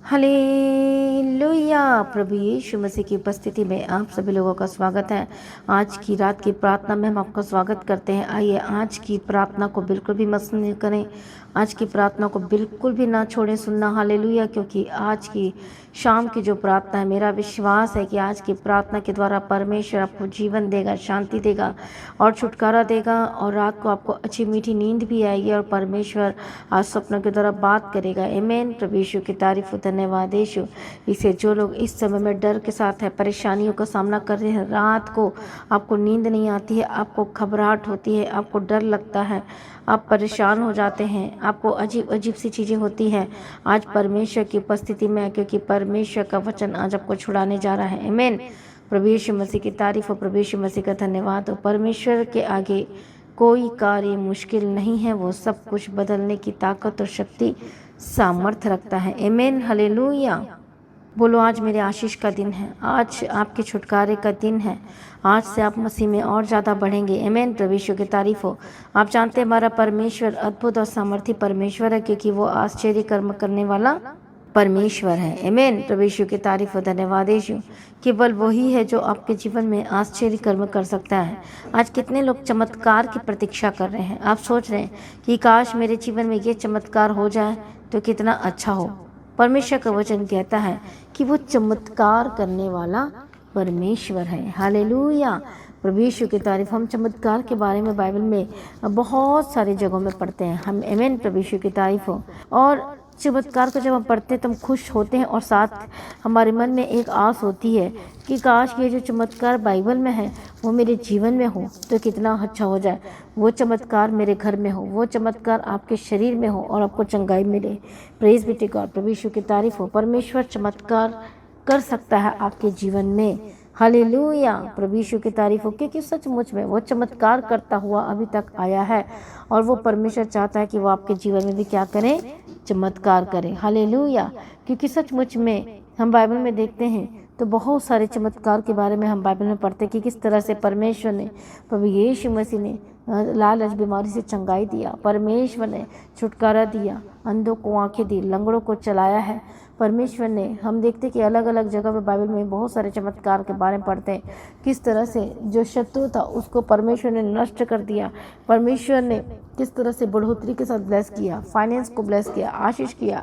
Hallelujah. प्रभु यीशु मसीह की उपस्थिति में आप सभी लोगों का स्वागत है। आज की रात की प्रार्थना में हम आपका स्वागत करते हैं। आइए आज की प्रार्थना को बिल्कुल भी मिस नहीं करें, आज की प्रार्थना को बिल्कुल भी ना छोड़ें सुनना। हालेलुया। क्योंकि आज की शाम की जो प्रार्थना है, मेरा विश्वास है कि आज की प्रार्थना के द्वारा परमेश्वर आपको जीवन देगा, शांति देगा और छुटकारा देगा, और रात को आपको अच्छी मीठी नींद भी आएगी और परमेश्वर आज सपनों के द्वारा बात करेगा। आमीन। प्रभु यीशु की तारीफ हो, धन्यवाद यीशु। इसे जो लोग इस समय में डर के साथ है, परेशानियों का सामना कर रहे हैं, रात को आपको नींद नहीं आती है, आपको घबराहट होती है, आपको डर लगता है, आप परेशान हो जाते हैं, आपको अजीब अजीब सी चीज़ें होती हैं, आज परमेश्वर की उपस्थिति में है, क्योंकि परमेश्वर का वचन आज आपको छुड़ाने जा रहा है। आमीन। प्रभु यीशु मसीह की तारीफ हो, प्रभु यीशु मसीह का धन्यवाद हो। परमेश्वर के आगे कोई कार्य मुश्किल नहीं है, वो सब कुछ बदलने की ताकत और शक्ति सामर्थ्य रखता है। आमीन। हालेलुया। बोलो, आज मेरे आशीष का दिन है, आज आपके छुटकारे का दिन है, आज से आप मसीह में और ज़्यादा बढ़ेंगे। आमीन। प्रभु यीशु की तारीफ हो। आप जानते हैं हमारा परमेश्वर अद्भुत और सामर्थी परमेश्वर है, क्योंकि वो आश्चर्य कर्म करने वाला परमेश्वर है। आमीन। प्रभु यीशु की तारीफ हो, धन्यवाद यीशु। केवल वही है जो आपके जीवन में आश्चर्य कर्म कर सकता है। आज कितने लोग चमत्कार की प्रतीक्षा कर रहे हैं। आप सोच रहे हैं कि काश मेरे जीवन में ये चमत्कार हो जाए तो कितना अच्छा हो। परमेश्वर का वचन कहता है कि वो चमत्कार करने वाला परमेश्वर है। हालेलुया। प्रभु यीशु की तारीफ। हम चमत्कार के बारे में बाइबल में बहुत सारी जगहों में पढ़ते हैं। हम आमीन। प्रभु यीशु की तारीफ हो। और चमत्कार को जब हम पढ़ते हैं तो हम खुश होते हैं, और साथ हमारे मन में एक आस होती है कि काश ये जो चमत्कार बाइबल में है वो मेरे जीवन में हो तो कितना अच्छा हो जाए। वो चमत्कार मेरे घर में हो, वो चमत्कार आपके शरीर में हो और आपको चंगाई मिले। Praise be to God. प्रभु यीशु की तारीफ हो। परमेश्वर चमत्कार कर सकता है आपके जीवन में। हालेलुया। प्रभु यीशु की तारीफ हो, क्योंकि सचमुच में वो चमत्कार करता हुआ अभी तक आया है, और वो परमेश्वर चाहता है कि वो आपके जीवन में भी क्या करें, चमत्कार करें। हालेलुया। क्योंकि सचमुच में हम बाइबल में देखते हैं तो बहुत सारे चमत्कार के बारे में हम बाइबल में पढ़ते हैं कि किस तरह से परमेश्वर ने, प्रभु यीशु मसीह ने लालच बीमारी से चंगाई दिया, परमेश्वर ने छुटकारा दिया, अंधों को आंखें दी, लंगड़ों को चलाया है। परमेश्वर ने, हम देखते कि अलग अलग जगह पे बाइबल में बहुत सारे चमत्कार के बारे में पढ़ते हैं, किस तरह से जो शत्रु था उसको परमेश्वर ने नष्ट कर दिया। परमेश्वर ने किस तरह से बढ़ोतरी के साथ ब्लेस किया, फाइनेंस को ब्लेस किया, आशीष किया।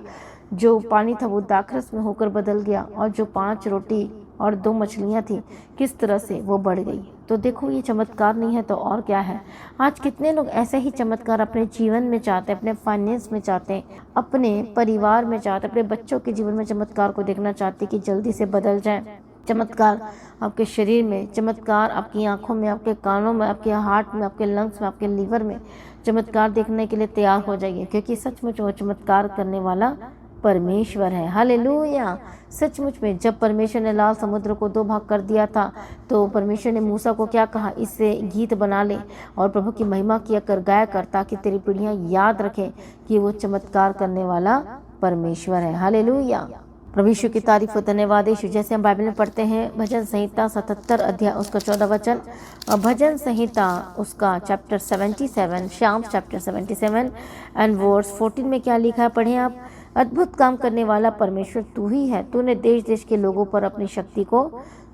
जो पानी था वो दाखरस में होकर बदल गया, और जो 5 रोटी और 2 मछलियाँ थी किस तरह से वो बढ़ गई। तो देखो, ये चमत्कार नहीं है तो और क्या है। आज कितने लोग ऐसे ही चमत्कार अपने जीवन में चाहते हैं, अपने फाइनेंस में चाहते हैं, अपने परिवार में चाहते हैं, अपने बच्चों के जीवन में चमत्कार को देखना चाहते हैं कि जल्दी से बदल जाए। चमत्कार आपके शरीर में, चमत्कार आपकी आंखों में, आपके कानों में, आपके हार्ट में, आपके लंग्स में, आपके लीवर में चमत्कार देखने के लिए तैयार हो जाइए, क्योंकि सचमुच वो चमत्कार करने वाला परमेश्वर है। हालेलुया। सचमुच में जब परमेश्वर ने लाल समुद्र को 2 भाग कर दिया था तो परमेश्वर ने मूसा को क्या कहा, इससे गीत बना ले और प्रभु की महिमा किया कर गाया कर, ताकि तेरी पीढ़ियां याद रखें कि वो चमत्कार करने वाला परमेश्वर है। हालेलुया। प्रभु यीशु की तारीफ हो, धन्यवाद यीशु। जैसे हम बाइबल में पढ़ते हैं भजन संहिता 77 अध्याय उसका 14 वचन, भजन संहिता उसका चैप्टर 77, शाम्स चैप्टर 77 एंड वर्स 14 में क्या लिखा है, पढ़ें आप। अद्भुत काम करने वाला परमेश्वर तू ही है, तूने देश देश के लोगों पर अपनी शक्ति को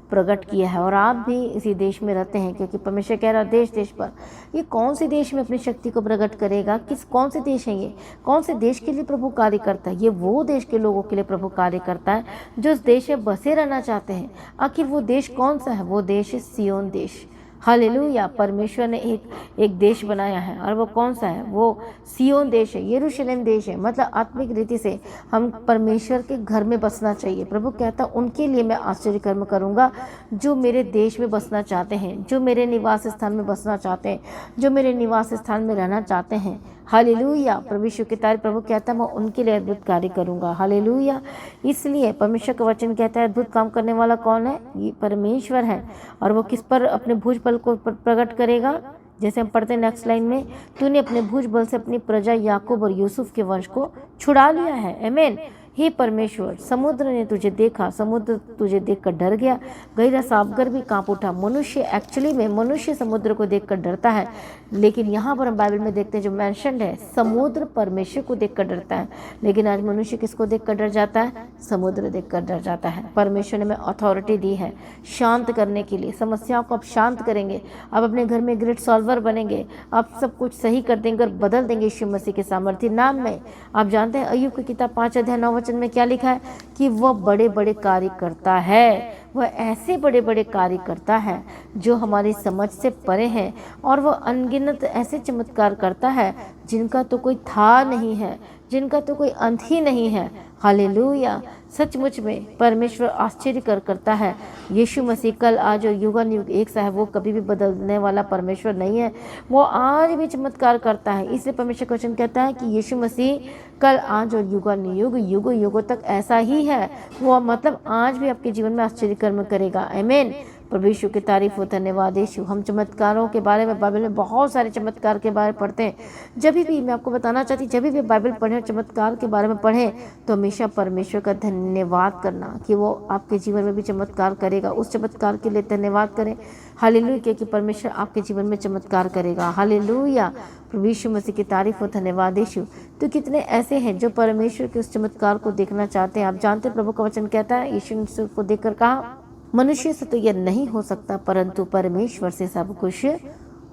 प्रकट किया है। और आप भी इसी देश में रहते हैं, क्योंकि परमेश्वर कह रहा है देश देश पर। ये कौन से देश में अपनी शक्ति को प्रकट करेगा, कौन से देश है ये, कौन से देश के लिए प्रभु कार्य करता है। ये वो देश के लोगों के लिए प्रभु कार्य करता है जो उस देश में बसे रहना चाहते हैं। आखिर वो देश कौन सा है, वो देश है सिय्योन देश। हालेलुया। परमेश्वर ने एक देश बनाया है, और वो कौन सा है, वो सिय्योन देश है, यरूशलेम देश है। मतलब आत्मिक रीति से हम परमेश्वर के घर में बसना चाहिए। प्रभु कहता उनके लिए मैं आश्चर्य कर्म करूंगा जो मेरे देश में बसना चाहते हैं, जो मेरे निवास स्थान में बसना चाहते हैं, जो मेरे निवास स्थान में रहना चाहते हैं। हालेलुया। प्रभु यीशु की तारीफ। प्रभु कहता है मैं उनके लिए अद्भुत कार्य करूंगा। हालेलुया। इसलिए परमेश्वर का वचन कहता है अद्भुत काम करने वाला कौन है, ये परमेश्वर है। और वो किस पर अपने भुज बल को प्रकट करेगा, जैसे हम पढ़ते हैं नेक्स्ट लाइन में, तूने अपने भुज बल से अपनी प्रजा याकूब और यूसुफ के वंश को छुड़ा लिया है। आमीन। हे परमेश्वर, समुद्र ने तुझे देखा, समुद्र तुझे देखकर डर गया, गहरा सागर भी कांप उठा। मनुष्य समुद्र को देखकर डरता है, लेकिन यहाँ पर हम बाइबल में देखते हैं जो मेंशन्ड है, समुद्र परमेश्वर को देखकर डरता है। लेकिन आज मनुष्य किसको देखकर डर जाता है? समुद्र देखकर डर जाता है। परमेश्वर ने हमें अथॉरिटी दी है शांत करने के लिए। समस्याओं को आप शांत करेंगे, आप अपने घर में ग्रेट सॉल्वर बनेंगे, आप सब कुछ सही कर देंगे और बदल देंगे यीशु मसीह के सामर्थ्य नाम में। आप जानते हैं अय्यूब की किताब 5 अध्याय 9 वचन में क्या लिखा है कि वह बड़े बड़े कार्य करता है, वह ऐसे बड़े बड़े कार्य करता है जो हमारी समझ से परे हैं, और वह अनगिनत ऐसे चमत्कार करता है जिनका तो कोई था नहीं है, जिनका तो कोई अंत ही नहीं है। हालेलुया। सचमुच में परमेश्वर आश्चर्य करता है। यीशु मसीह कल आज और युगानुयुग एक सा है। वो कभी भी बदलने वाला परमेश्वर नहीं है, वो आज भी चमत्कार करता है। इसलिए परमेश्वर का वचन कहता है कि यीशु मसीह कल आज और युगानुयुग युगों युगों तक ऐसा ही है। वो मतलब आज भी आपके जीवन में आश्चर्य कर्म करेगा। आमीन। प्रभु यीशु की तारीफ हो, धन्यवाद यीशु। हम चमत्कारों के बारे में बाइबल में बहुत सारे चमत्कार के बारे में पढ़ते हैं। जब भी मैं आपको बताना चाहती, जब भी बाइबल पढ़ें, चमत्कार के बारे में पढ़ें, तो हमेशा परमेश्वर का धन्यवाद करना कि वो आपके जीवन में भी चमत्कार करेगा। उस चमत्कार के लिए धन्यवाद करें। हालेलुया, क्योंकि परमेश्वर आपके जीवन में चमत्कार करेगा। हालेलुया। प्रभु यीशु मसीह की तारीफ हो, धन्यवाद यीशु। तो कितने ऐसे हैं जो परमेश्वर के उस चमत्कार को देखना चाहते हैं। आप जानते हैं प्रभु का वचन कहता है, यीशु को देखकर कहा, मनुष्य से तो यह नहीं हो सकता, परंतु परमेश्वर से सब कुछ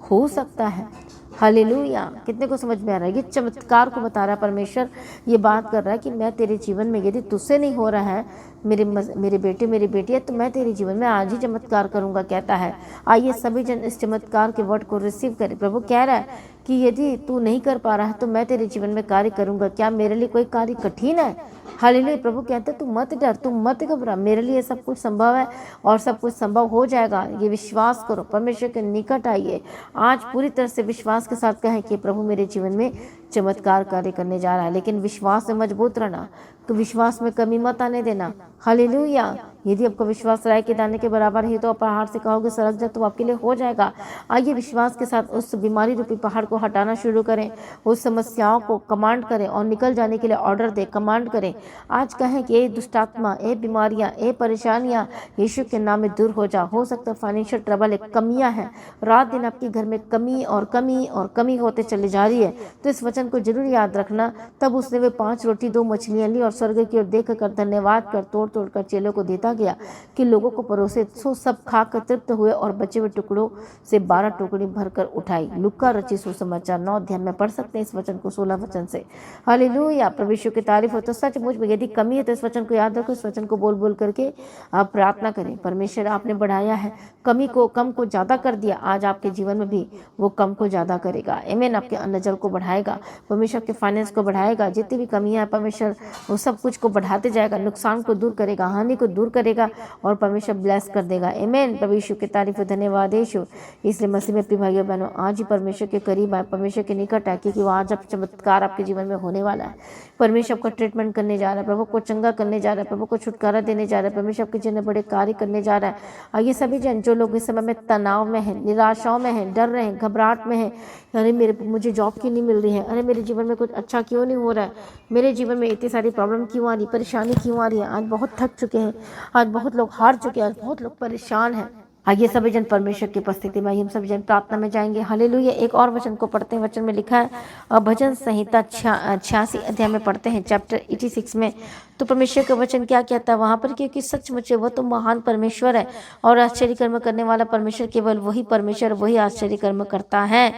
हो सकता है। हालेलुया। कितने को समझ में आ रहा है? ये चमत्कार को बता रहा है परमेश्वर। ये बात कर रहा है कि मैं तेरे जीवन में, यदि तुझसे नहीं हो रहा है मेरे बेटे मेरी बेटी है, तो मैं तेरे जीवन में आज ही चमत्कार करूंगा, कहता है। आइए सभी जन इस चमत्कार के वर्ड को रिसीव करें। प्रभु कह रहा है कि यदि तू नहीं कर पा रहा है तो मैं तेरे जीवन में कार्य करूंगा। क्या मेरे लिए कोई कार्य कठिन है? हालेलुया। प्रभु कहते हैं तू मत डर, तू मत घबरा, मेरे लिए सब कुछ संभव है और सब कुछ संभव हो जाएगा। ये विश्वास करो, परमेश्वर के निकट आइए। आज पूरी तरह से विश्वास के साथ कहें कि प्रभु मेरे जीवन में चमत्कार कार्य करने जा रहा है। लेकिन विश्वास में मजबूत रहना, तो विश्वास में कमी मत आने देना। हालेलुया। यदि आपका विश्वास राय के दाने के बराबर है तो आप पहाड़ से कहोगे सरक जा, तो आपके लिए हो जाएगा। आइए विश्वास के साथ उस बीमारी रूपी पहाड़ को हटाना शुरू करें, उस समस्याओं को कमांड करें और निकल जाने के लिए ऑर्डर दें, कमांड करें। आज कहें कि ये दुष्टात्मा, ये बीमारियां, ये परेशानियां यीशु के नाम में दूर हो जा। हो सकता है फाइनेंशियल ट्रबल है, कमियां हैं, रात दिन आपके घर में कमी और कमी और कमी होते चली जा रही है, तो इस वचन को जरूर याद रखना। तब उसने वे 5 रोटी 2 मछलियां ली और स्वर्ग की ओर देख कर धन्यवाद कर तोड़ तोड़ कर चेलों को देता गया कि लोगों को परोसे। सो सब खाकर तृप्त हुए और बचे हुए टुकड़ों से 12 टुकड़ी भरकर उठाई। लुक्का रचित सुसमाचार 9 अध्याय में पढ़ सकते हैं इस वचन को 16 वचन से। हालेलुया। प्रभु यीशु की तारीफ हो। तो सचमुच में यदि कमी है तो इस वचन को याद रखो, इस वचन को बोल बोल करके आप प्रार्थना करें। परमेश्वर आपने बढ़ाया है, कमी को कम को ज्यादा कर दिया, आज आपके जीवन में भी वो कम को ज्यादा करेगा। आमीन। आपके अन्न जल को बढ़ाएगा, परमेश्वर के फाइनेंस को बढ़ाएगा। जितनी भी कमियां हैं परमेश्वर वो सब कुछ को बढ़ाते जाएगा, नुकसान को दूर करेगा, हानि को दूर करेगा और परमेश्वर ब्लेस कर देगा। आमीन। प्रभु यीशु की तारीफ, धन्यवाद यीशु। इसलिए मसीह में प्रिय भाइयों बहनों, आज ही परमेश्वर के करीब आए, परमेश्वर के निकट आए, क्योंकि वो आज अब चमत्कार आपके जीवन में होने वाला है। परमेश्वर आपका ट्रीटमेंट करने जा रहा है, प्रभु को चंगा करने जा रहा है, प्रभु को छुटकारा देने जा रहा है, परमेश्वर आपके जीवन में बड़े कार्य करने जा रहा है। आइए सभी जन जो लोग इस समय में तनाव में हैं, निराशाओं में हैं, डर रहे हैं, घबराहट में हैं, अरे मुझे जॉब क्यों नहीं मिल रही है, अरे मेरे जीवन में कुछ अच्छा क्यों नहीं हो रहा है, मेरे जीवन में इतनी सारी प्रॉब्लम क्यों आ रही, परेशानी क्यों आ रही है। आज बहुत थक चुके हैं, आज बहुत लोग हार चुके हैं, आज बहुत लोग परेशान हैं। आइए सभी जन परमेश्वर की उपस्थिति में हम सभी जन प्रार्थना में जाएंगे। हालेलुया। एक और वचन को पढ़ते हैं। वचन में लिखा है भजन संहिता 86 अध्याय में पढ़ते हैं, चैप्टर 86 में। तो परमेश्वर का वचन क्या कहता है वहाँ पर, क्योंकि सचमुच वह तो महान परमेश्वर है और आश्चर्य कर्म करने वाला परमेश्वर, केवल वही परमेश्वर वही आश्चर्य कर्म करता है।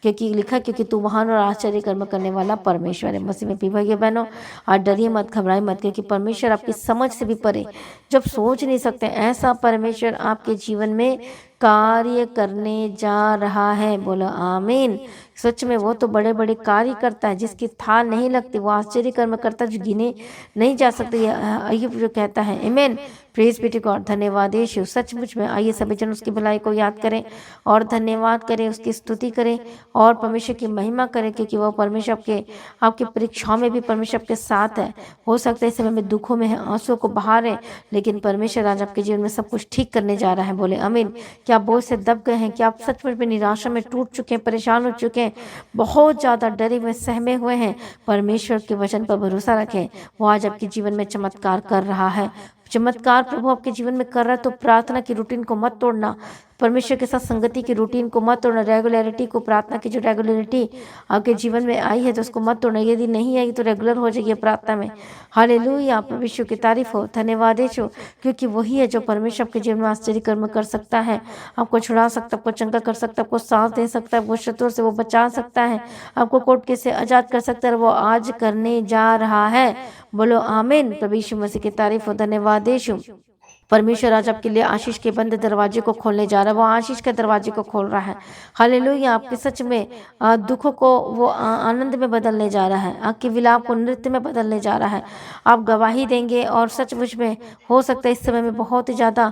क्योंकि लिखा, क्योंकि तू महान और आश्चर्य कर्म करने वाला परमेश्वर है। मसीह में प्रिय भाइयों बहनों, आज डरिए मत, घबराए मत, क्योंकि परमेश्वर आपकी समझ से भी परे, जब सोच नहीं सकते ऐसा परमेश्वर आपके जीवन में कार्य करने जा रहा है। बोलो आमीन। सच में वो तो बड़े बड़े कार्य करता है जिसकी था नहीं लगती, वो आश्चर्य कर्म करता है जो गिने नहीं जा सकते। अय्यूब जो कहता है, आमीन। Praise be to God. धन्यवाद यीशु। सचमुच में आइए सभी जन उसकी भलाई को याद करें और धन्यवाद करें, उसकी स्तुति करें और परमेश्वर की महिमा करें, क्योंकि वो परमेश्वर आपकी परीक्षाओं में भी परमेश्वर आपके साथ है। हो सकता है इस समय में दुखों में है, आंसुओं को बहा रहे, लेकिन परमेश्वर आज आपके जीवन में सब कुछ ठीक करने जा रहा है। बोले आमीन। क्या आप बोझ से दब गए हैं? क्या आप सचमुच में निराशा में टूट चुके हैं, परेशान हो चुके हैं, बहुत ज्यादा डरे हुए सहमे हुए हैं? परमेश्वर के वचन पर भरोसा रखें, वो आज आपके जीवन में चमत्कार कर रहा है। चमत्कार प्रभु आपके जीवन में कर रहा है। तो प्रार्थना की रूटीन को मत तोड़ना, परमेश्वर के साथ संगति की रूटीन को मत तोड़ना, रेगुलरिटी को, प्रार्थना की जो रेगुलरिटी आपके जीवन में आई है तो उसको मत तोड़ना। यदि नहीं आई तो रेगुलर हो जाइए प्रार्थना में। हालेलुया, परमेश्वर की तारीफ हो। धन्यवाद यीशु, क्योंकि वही है जो परमेश्वर आपके जीवन में आश्चर्य कर्म कर सकता है, आपको छुड़ा सकता है, आपको चंगा कर सकता है, आपको सांस दे सकता है, आपको शत्रुओं से वो बचा सकता है, आपको कोर्ट केस से आजाद कर सकता है। वो आज करने जा रहा है। बोलो आमीन। प्रभु यीशु मसीह की तारीफ हो। धन्यवाद यीशु। परमेश्वर आज आपके लिए आशीष के बंद दरवाजे को खोलने जा रहा है। वो आशीष के दरवाजे को खोल रहा है। हालेलुया। आपके सच में दुखों को वो आनंद में बदलने जा रहा है, आपके विलाप को नृत्य में बदलने जा रहा है। आप गवाही देंगे और सचमुच में हो सकता है इस समय में बहुत ही ज़्यादा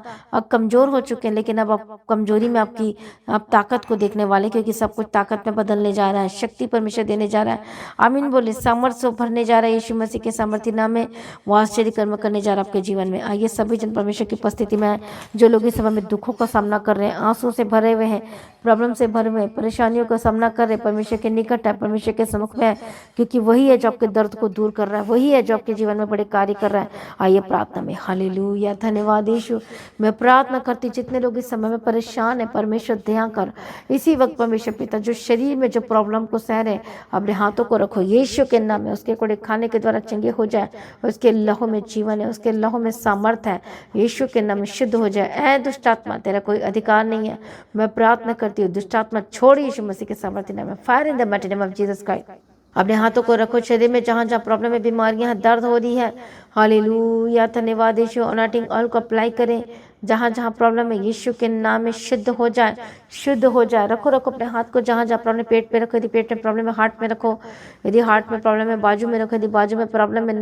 कमज़ोर हो चुके हैं, लेकिन अब आप कमजोरी में आप ताकत को देखने वाले, क्योंकि सब कुछ ताकत में बदलने जा रहा है। शक्ति परमेश्वर देने जा रहा है। आमीन बोले। सामर्थ्य भरने जा रहा है यीशु मसीह के सामर्थ्य नाम में। वो आश्चर्य कर्म करने जा रहा है आपके जीवन में। आइए सभी जन परमेश्वर की उपस्थिति में, जो लोग इस समय में दुखों का सामना कर रहे हैं, आंसू से भरे हुए हैं, प्रॉब्लम से भरे हुए, परेशानियों का सामना कर रहे हैं, परमेश्वर के निकट है, परमेश्वर के सम्मुख में है, क्योंकि वही है जो आपके दर्द को दूर कर रहा है, वही है जो आपके जीवन में बड़े कार्य कर रहा है। आइए प्रार्थना में। हालेलुया। धन्यवाद यीशु। मैं प्रार्थना करती जितने लोग इस समय में परेशान है, परमेश्वर दया कर। इसी वक्त परमेश्वर पिता, जो शरीर में जो प्रॉब्लम को सह रहे, अपने हाथों को रखो यीशु के नाम में। उसके कोड़े खाने के द्वारा चंगे हो जाए, उसके लहू में जीवन है, उसके लहू में सामर्थ है, यीशु के नाम में शुद्ध हो जाए। ऐ दुष्ट आत्मा, तेरा कोई अधिकार नहीं है। मैं प्रार्थना करती हूँ, दुष्ट आत्मा छोड़ यीशु मसीह के सामर्थ्य नाम में। Fire in the mighty name of Jesus Christ. अपने हाथों को रखो शरीर में, जहाँ जहाँ प्रॉब्लम है, बीमारियां हैं, दर्द हो रही है। हालेलुया। धन्यवाद यीशु। अनॉइंटिंग ऑयल को अप्लाई करें, जहाँ जहाँ प्रॉब्लम है यीशु के नाम में शुद्ध हो जाए, शुद्ध हो जाए। रखो अपने हाथ को जहाँ जहाँ प्रॉब्लम, पेट पे रखो यदि पेट में प्रॉब्लम है, हार्ट में रखो यदि हार्ट में प्रॉब्लम है, बाजू में रखो यदि बाजू में प्रॉब्लम है,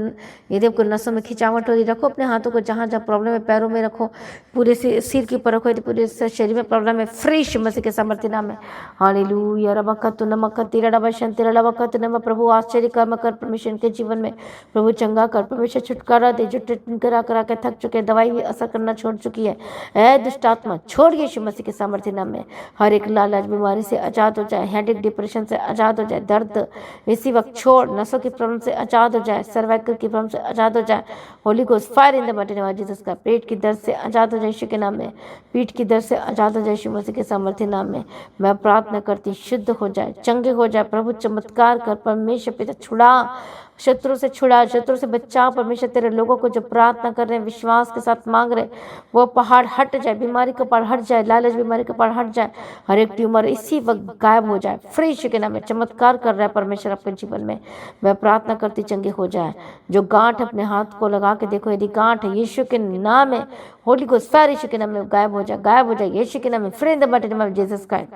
यदि आपको नसों में खिंचावट हो रही, रखो अपने हाथों को जहाँ जहाँ प्रॉब्लम है, पैरों में रखो, पूरे सिर के ऊपर रखो यदि पूरे शरीर में प्रॉब्लम है। फ्री यीशु मसीह के सामर्थ्य नाम में। हालेलुया। रबकतु नमकति रबशंति रबकतु नम। प्रभु आश्चर्य कर्म कर परमेश्वर के जीवन में। प्रभु चंगा कर, परमेश्वर छुटकारा दे। जो ट्रीटमेंट करा करा के थक चुके, दवाई भी असर करना छोड़ चुकी है, ऐ दुष्ट आत्मा छोड़ यीशु मसीह के सामर्थ्य नाम में। हर एक लालच बीमारी से आजाद हो जाए, हेडेक डिप्रेशन से आजाद हो जाए, दर्द इसी वक्त छोड़, नसों की प्रॉब्लम से आजाद हो जाए, सर्वाइकल की प्रॉब्लम से आजाद हो जाए। Holi ghost fire in the mighty name of Jesus का। पेट की दर्द से आजाद हो जाए यीशु के नाम में। पीठ की दर्द से आजाद हो जाए यीशु मसीह के सामर्थ्य नाम में। मैं प्रार्थना करती, शुद्ध हो जाए, चंगे हो जाए। प्रभु चमत्कार कर, परमेश्वर पिता छुड़ा, शत्रु से छुड़ा, शत्रु से बचा। परमेश्वर तेरे लोगों को जो प्रार्थना कर रहे हैं, विश्वास के साथ मांग रहे, वो पहाड़ हट जाए, बीमारी का पहाड़ हट जाए, लालच बीमारी का पहाड़ हट जाए, हर एक ट्यूमर इसी वक्त गायब हो जाए। फ्री यीशु के नाम में चमत्कार कर रहा है परमेश्वर आपके जीवन में। मैं प्रार्थना करती, चंगे हो जाए। जो गांठ अपने हाथ को लगा के देखो, यदि गांठ है यीशु के नाम में, होली गोस्ट फायर यीशु के नाम में गायब हो जाए, गायब हो जाए यीशु के नाम में। Free in the mighty name of Jesus Christ.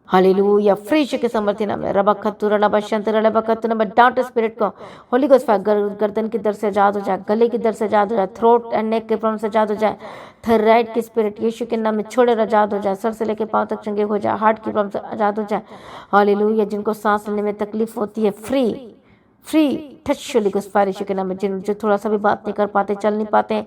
Hallelujah. Free Yeshu के सामर्थ्य नाम में। रबखतु रबशंत रबखतु नम। डांट स्पिरिट को, होली गोस्ट फायर। गर्दन की दर्द से आजाद हो जाए, गले की दर्द से आजाद हो जाए, थ्रोट एंड नेक के प्रॉब्लम से आजाद हो जाए। थायराइड की स्पिरिट यीशु के नाम में छोड़े आजाद हो जाए, सर से लेकर पांव तक चंगे हो जाए। हार्ट की प्रॉब्लम से आजाद हो जाए। हालेलुया। जिनको सांस लेने में तकलीफ होती है, free free touch holy ghost fire Yeshu के नाम में। जो थोड़ा सा भी बात नहीं कर पाते, चल नहीं पाते,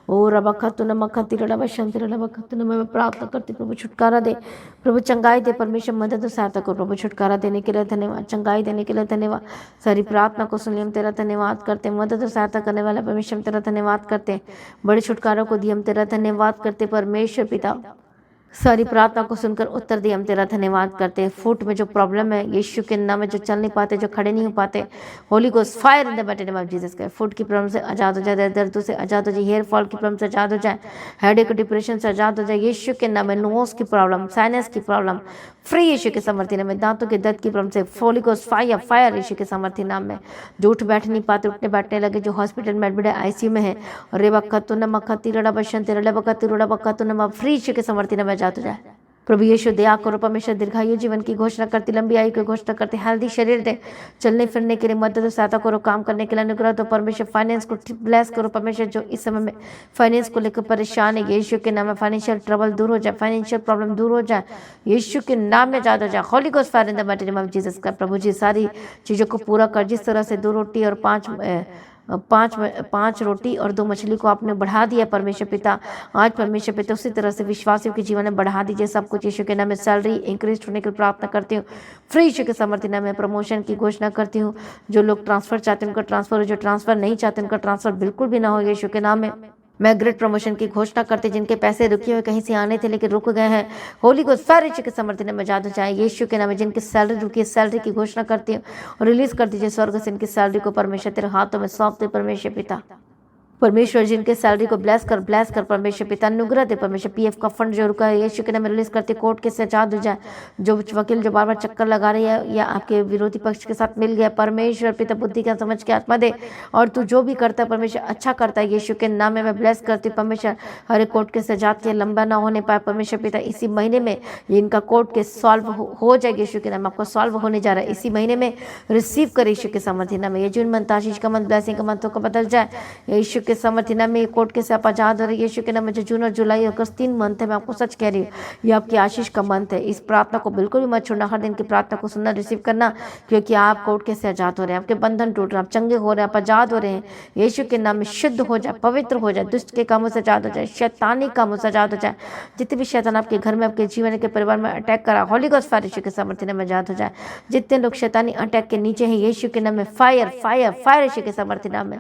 ओ रबखतु नमखति रबशंति रबखतु नम। मैं प्रार्थना करती, प्रभु छुटकारा दे, प्रभु चंगाई दे, परमेश्वर मदद और सहायता करो। प्रभु छुटकारा देने के लिए धन्यवाद, चंगाई देने के लिए धन्यवाद। सारी प्रार्थना को सुनिए, हम तेरा धन्यवाद करते हैं। मदद और सहायता करने वाला परमेश्वर, हम तेरा धन्यवाद करते हैं। बड़े छुटकारों को दिए, हम तेरा धन्यवाद करते परमेश्वर पिता। सारी प्रार्थना को सुनकर उत्तर दिए, हम तेरा धन्यवाद करते हैं। फुट में जो प्रॉब्लम है यीशु के नाम में, जो चल नहीं पाते, जो खड़े नहीं हो पाते, Holi ghost fire in the mighty name of Jesus का। फुट की प्रॉब्लम से आजाद हो जाए, दर्दों से आजाद हो जाए, हेयर फॉल की प्रॉब्लम से आजाद हो जाए, हेडेक डिप्रेशन से आजाद हो जाए यीशु के नाम में। नोज की प्रॉब्लम, साइनस की प्रॉब्लम, फ्री यीशु के सामर्थ्य नाम में। दांतों के दर्द की प्रॉब्लम से Holi ghost fire fire Yeshu के सामर्थ्य नाम में। जो उठ बैठ नहीं पाते, उठने बैठने लगे, जो हॉस्पिटल में एडमिट है, आईसीयू में है, रेबखतु नमखति रबशंति रबखतु रबखतु नम। फ्री यीशु के सामर्थ्य नाम में आजाद हो जाए। प्रभु यीशु दया करो परमेश्वर, दीर्घायु जीवन की घोषणा करती, लंबी आयु की घोषणा करती, हेल्दी शरीर दे, चलने फिरने के लिए मदद और सहायता करो, काम करने के लिए अनुग्रह दो परमेश्वर। फाइनेंस को ब्लेस करो परमेश्वर, जो इस समय में फाइनेंस को लेकर परेशान है, यीशु के नाम में फाइनेंशियल ट्रबल दूर हो जाए, फाइनेंशियल प्रॉब्लम दूर हो जाए, यीशु के नाम में ज्यादा हो जाए। Holi ghost fire in the mighty name of Jesus का। प्रभु जी सारी चीजों को पूरा कर, जिस तरह से 2 रोटी और 5 रोटी और 2 मछली को आपने बढ़ा दिया परमेश्वर पिता, आज परमेश्वर पिता उसी तरह से विश्वासियों के जीवन में बढ़ा दीजिए सब कुछ। यीशु के नाम में सैलरी इंक्रीज होने की प्रार्थना करती हूँ, फ्री यीशु के समर्थन नाम में प्रमोशन की घोषणा करती हूँ। जो लोग ट्रांसफर चाहते हैं उनका ट्रांसफर हो, जो ट्रांसफर नहीं चाहते उनका ट्रांसफर बिल्कुल भी ना हो यीशु के नाम में। मैं ग्रेट प्रमोशन की घोषणा करती, जिनके पैसे रुके हुए कहीं से आने थे लेकिन रुक गए हैं, होली गोस्ट फायर यीशु के समर्थन में जादू जाए यीशु के नाम में। जिनकी सैलरी रुकी है, सैलरी की घोषणा करती हूँ और रिलीज कर दीजिए स्वर्ग से इनकी सैलरी को परमेश्वर तेरे हाथों में सौंपते परमेश्वर पिता। परमेश्वर जिनके सैलरी को ब्लेस कर परमेश्वर पिता, अनुग्रह दे परमेश्वर। पीएफ का फंड जो रुका है यीशु के नाम में रिलीज करते, कोर्ट के से आजाद हो जाए। जो वकील जो बार बार चक्कर लगा रही है या आपके विरोधी पक्ष के साथ मिल गया, परमेश्वर पिता बुद्धि का समझ के आत्मा दे, और तू जो भी करता है परमेश्वर अच्छा करता है यीशु के नाम में मैं ब्लेस करती हूँ परमेश्वर। हर एक कोर्ट के सजात के लंबा ना होने पाए परमेश्वर पिता, इसी महीने में ये इनका कोर्ट के सॉल्व हो जाएगी यीशु के नाम। आपको सॉल्व होने जा रहा है इसी महीने में, रिसीव कर यीशु के समर्थन नाम में। ये जून मंथ आशीष का मंथ, ब्लेसिंग का मंथ बदल जाए यीशु के समर्थन नाम में। कोर्ट के से आप आजाद हो रहे यीशु के नाम में। जो जून और जुलाई अगस्त 3 मंथ है, मैं आपको सच कह रही हूँ ये आपकी आशीष का मंथ है। इस प्रार्थना को बिल्कुल भी मत छोड़ना, हर दिन की प्रार्थना को सुनना, रिसीव करना, क्योंकि आप कोर्ट के से आजाद हो रहे हैं, आपके बंधन टूट रहे हैं, आप चंगे हो रहे हैं, आप आजाद हो रहे हैं यीशु के नाम में। शुद्ध हो जाए, पवित्र हो जाए, दुष्ट के कामों से आजाद हो जाए, शैतानी कामों से आजाद हो जाए। जितने भी शैतान आपके घर में, आपके जीवन के परिवार में अटैक करा, होली गोस्ट फायर यीशु के समर्थन में आजाद हो जाए। जितने लोग शैतानी अटैक के नीचे हैं यीशु के नाम में फायर फायर फायर यीशु के समर्थन में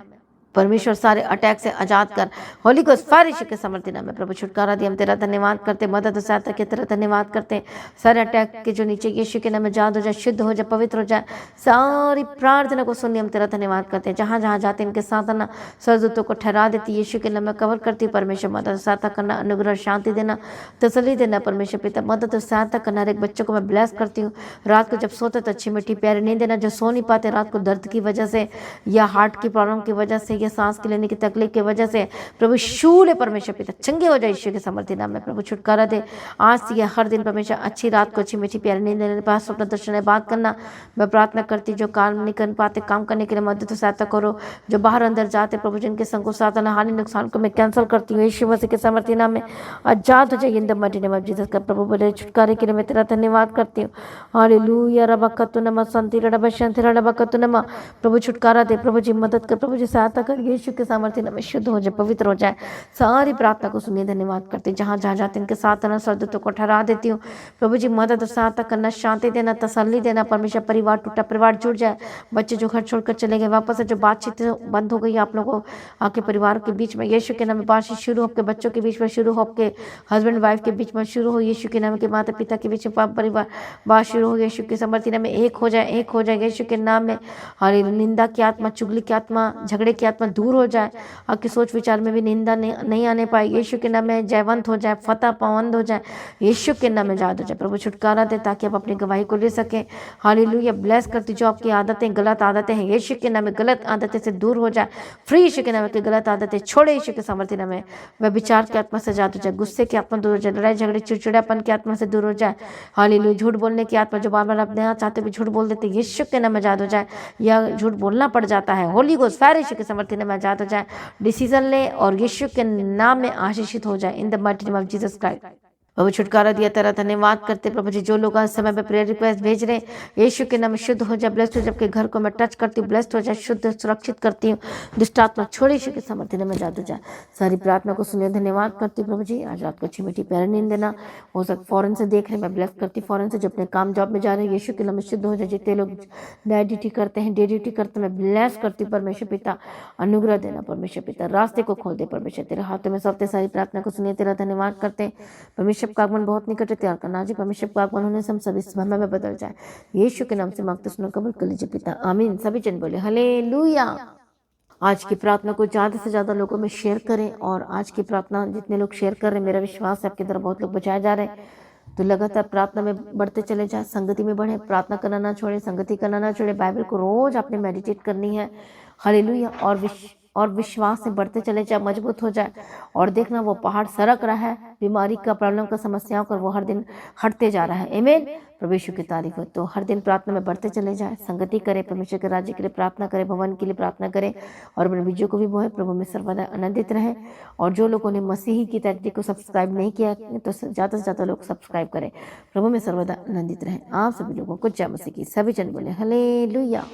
परमेश्वर सारे अटैक से आजाद कर, होली गोस्ट फायर यीशु के समर्थन में। प्रभु छुटकारा दिया, हम तेरा धन्यवाद करते, मदद और सहायता के तेरा धन्यवाद करते। सारे अटैक के जो नीचे यीशु के नाम में आजाद हो जाए, शुद्ध हो जाए, पवित्र हो जाए। सारी प्रार्थना को सुनिए, हम तेरा धन्यवाद करते हैं। जहाँ जहाँ जाते इनके साथ आना, सरदूतों को ठहरा देती यीशु के नाम में कवर करती परमेश्वर। मदद और सहायता करना, अनुग्रह शांति देना, तसल्ली देना परमेश्वर पिता। मदद और सहायता करना, हर एक बच्चों को मैं ब्लेस करती हूँ। रात को जब सोते तो अच्छी मीठी प्यारी नींद देना, जो सो नहीं पाते रात को दर्द की वजह से या हार्ट की प्रॉब्लम की वजह से या सांस के लेने की तकलीफ की वजह से, प्रभु शूल परमेश्वर पिता चंगे हो जाए यीशु के समर्थन नाम में। प्रभु छुटकारा दे आज से या हर दिन परमेश्वर, अच्छी रात को अच्छी मीठी प्यारी नींद लेने पास स्वप्न दर्शन बात करना। मैं प्रार्थना करती जो काम नहीं कर पाते, काम करने के लिए मदद और सहायता करो। जो बाहर अंदर जाते प्रभु, जिनके संग साथ हानि नुकसान को मैं कैंसिल करती हूँ यीशु मसीह के समर्थन नाम में। आजाद हो जाए in the mighty name of Jesus का। प्रभु बोले छुटकारे के लिए मैं तेरा धन्यवाद करती हूँ। हालेलुया रबकतु नम संति रबशंति रबकतु नम। प्रभु छुटकारा दे, प्रभु जी मदद कर, प्रभु जी सहायता कर, यीशु के समर्थन में शुद्ध हो जाए, पवित्र हो जाए। सारी प्रार्थना को सुनिए, धन्यवाद करते। जहाँ जहाँ जाते इनके साथ आना, सरदूतों को ठहरा देती हूँ प्रभु जी। मदद और सहायता करना, शांति देना, तसल्ली देना परमेश्वर। परिवार टूटा परिवार जुड़ जाए, बच्चे जो घर छोड़कर चले गए वापस से, जो बातचीत बंद हो गई आप लोगों आपके परिवार के बीच में यीशु के नाम में बातचीत शुरू हो, आपके बच्चों के बीच में शुरू हो, आपके हस्बैंड वाइफ के बीच में शुरू हो यीशु के नाम के। माता पिता के बीच में परिवार बात शुरू हो यीशु के समर्थन में। एक हो जाए, एक हो जाए यीशु के नाम में। हर निंदा की आत्मा, चुगली की आत्मा, झगड़े की आत्मा दूर हो जाए। आपके सोच विचार में भी निंदा नहीं आने पाए यीशु के नाम में। जयवंत हो जाए, फतह पवंद हो जाए यीशु के नाम में। जाद हो जाए, प्रभु छुटकारा दे ताकि आप अपनी गवाही को ले सकें। हालेलुया। ब्लेस करती जो आपकी आदतें, गलत आदतें हैं यीशु के नाम में, गलत आदतें से दूर हो जाए। फ्री यीशु के नाम की गलत आदतें छोड़े यीशु के समर्थन में। वह विचार की आत्मा से जाद हो जाए, गुस्से की आत्मा दूर हो जाए, लड़ाई झगड़े चिड़चिड़ापन की आत्मा से दूर हो जाए। हालेलुया। झूठ बोलने की आत्मा, जो बार बार अपने यहाँ चाहते भी झूठ बोल देते यीशु के नाम में जाद हो जाए, या झूठ बोलना पड़ जाता है, होली गोस्ट फायर यीशु के समर्थन में जाद हो जाए। डिसीजन ले और यीशु के नाम में आशीषित हो जाए in the mighty name of Jesus Christ. प्रभु छुटकारा दिया, तेरा धन्यवाद करते प्रभु जी। जो लोग आज समय पे प्रेयर रिक्वेस्ट भेज रहे हैं यीशु के नाम में शुद्ध हो जाए, ब्लेस्ड हो जाए। आपके घर को मैं टच करती हूँ, ब्लेस्ड हो जाए, शुद्ध सुरक्षित करती हूँ। दुष्ट आत्मा छोड़े यीशु के समर्थन में जादू जाए। सारी प्रार्थना को सुनिए, धन्यवाद करती हूँ प्रभु जी। आज रात को अच्छी मीठी प्यारी नींद देना। हो सकता फॉरन से देख रहे मैं ब्लेस करती, फॉरन से जो अपने काम जॉब में जा रहे हैं यीशु के नाम में शुद्ध हो जाए। जितने लोग नाइट ड्यूटी करते हैं, डे ड्यूटी करते हैं, मैं ब्लेस करती परमेश्वर पिता। अनुग्रह देना परमेश्वर पिता, रास्ते को खोल दे परमेश्वर। तेरे हाथों में सौंपते सारी प्रार्थना को सुनिए, तेरा धन्यवाद करते हैं। परमेश्वर का आगमन बहुत निकट तैयार करना जी। परमेश्वर का आगमन होने से हम सभी समय में बदल जाए यीशु के नाम से मांगते सुनो, कबूल कर लीजिए पिता, आमीन। सभी जन बोले हालेलुया। आज की प्रार्थना को ज़्यादा से ज़्यादा लोगों में शेयर करें, और आज की प्रार्थना जितने लोग शेयर कर रहे हैं, मेरा विश्वास है आपकी तरफ बहुत लोग बचाए जा रहे हैं। तो लगातार प्रार्थना में बढ़ते चले जाए, संगति में बढ़े, प्रार्थना करना ना छोड़े, संगति करना ना छोड़े। बाइबल को रोज आपने मेडिटेट करनी है। हालेलुया। और और विश्वास में बढ़ते चले जाए, मजबूत हो जाए और देखना वो पहाड़ सरक रहा है, बीमारी का, प्रॉब्लम का, समस्याओं का, वो हर दिन हटते जा रहा है। आमीन। प्रभु यीशु की तारीफ हो। तो हर दिन प्रार्थना में बढ़ते चले जाए, संगति करें, परमेश्वर के राज्य के लिए प्रार्थना करें, भवन के लिए प्रार्थना करें और अपने बीजों को भी बोए। प्रभु में सर्वदा आनंदित रहे। और जो लोगों ने मसीही की तैयारी को सब्सक्राइब नहीं किया तो ज़्यादा से ज़्यादा लोग सब्सक्राइब करें। प्रभु में सर्वदा आनंदित रहे। आप सभी लोगों को जय मसीह की। सभी जन बोले हालेलुया।